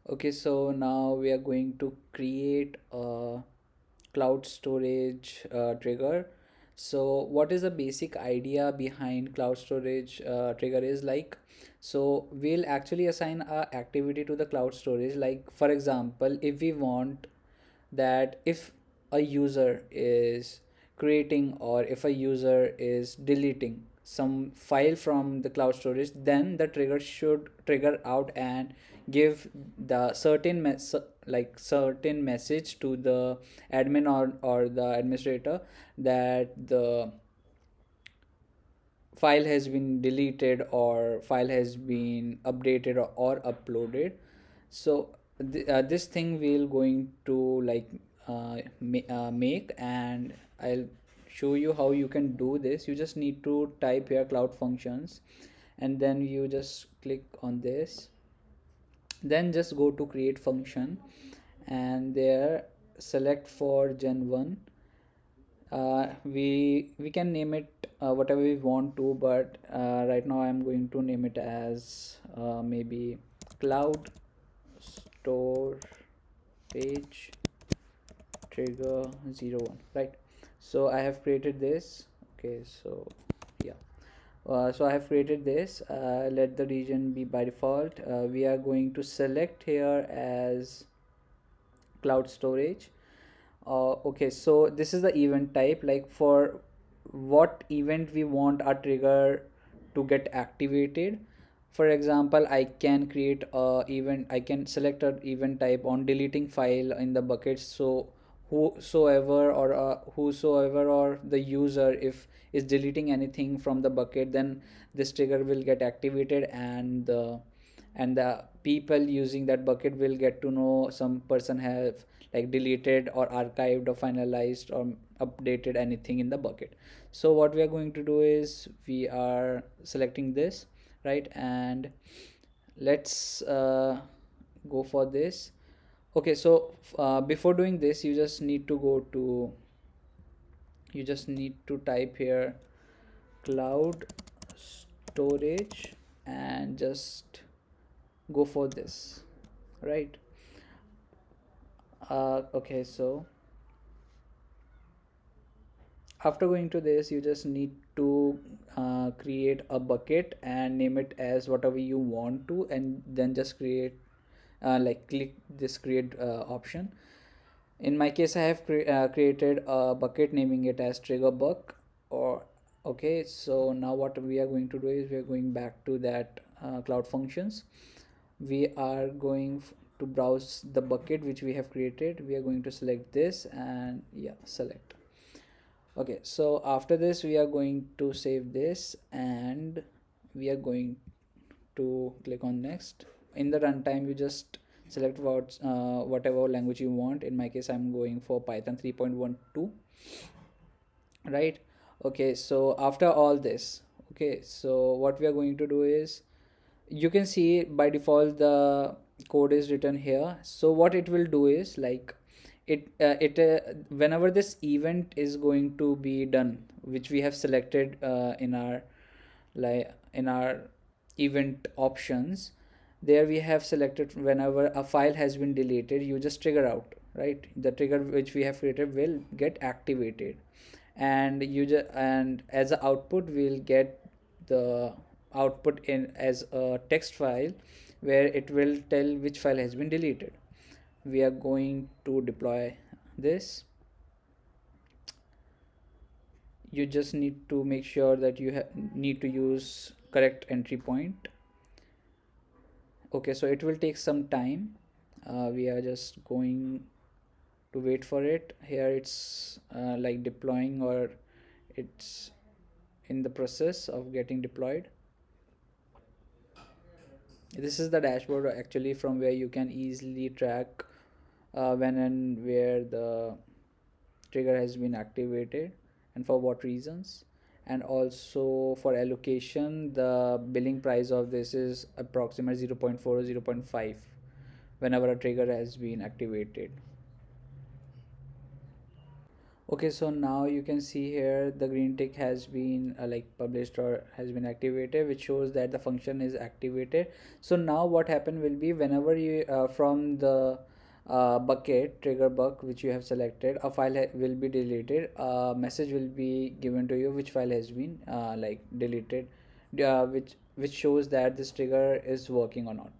Okay, so now we are going to create a cloud storage trigger. So what is the basic idea behind cloud storage trigger is like, so we'll actually assign a activity to the cloud storage. Like for example, if we want that if a user is creating or if a user is deleting some file from the cloud storage, then the trigger should trigger out and give the certain message to the admin or the administrator that the file has been deleted or file has been updated or uploaded. So this thing we'll going to like make, and I'll show you how you can do this. You just need to type here cloud functions, and then you just click on this, then just go to create function, and there select for gen 1. We can name it whatever we want to, but right now I'm going to name it as maybe cloud store page trigger 01, right? So I have created this. Okay, so yeah, so I have created this. Let the region be by default. We are going to select here as cloud storage. Okay, so this is the event type, like for what event we want our trigger to get activated. For example, I can create a event, I can select an event type on deleting file in the bucket. So whosoever or the user if is deleting anything from the bucket, then this trigger will get activated, and the people using that bucket will get to know some person have like deleted or archived or finalized or updated anything in the bucket. So what we are going to do is we are selecting this, right? And let's go for this. Okay, so before doing this, you just need to type here cloud storage and just go for this, right? Okay, so after going to this, you just need to create a bucket and name it as whatever you want to, and then just create like click this create option. In my case, I have created a bucket naming it as trigger buck. Or okay, so now what we are going to do is we are going back to that cloud functions. We are going to browse the bucket which we have created. We are going to select this and yeah, select. Okay, so after this we are going to save this, and we are going to click on next. In the runtime, you just select whatever language you want. In my case, I'm going for Python 3.12, right? Okay, so after all this, okay, so what we are going to do is, you can see by default the code is written here. So what it will do is like whenever this event is going to be done, which we have selected in our event options, there we have selected whenever a file has been deleted, you just trigger out, right? The trigger which we have created will get activated, and and as an output we'll get the output in as a text file where it will tell which file has been deleted. We are going to deploy this. You just need to make sure that you need to use correct entry point. Okay, so it will take some time. We are just going to wait for it. Here it's like deploying, or it's in the process of getting deployed. This is the dashboard actually, from where you can easily track when and where the trigger has been activated and for what reasons. And also for allocation, the billing price of this is approximately 0.4 or 0.5 whenever a trigger has been activated. Okay, so now you can see here the green tick has been like published or has been activated, which shows that the function is activated. So now what happen will be, whenever you from the bucket trigger buck which you have selected, a file will be deleted, a message will be given to you which file has been like deleted, which shows that this trigger is working or not.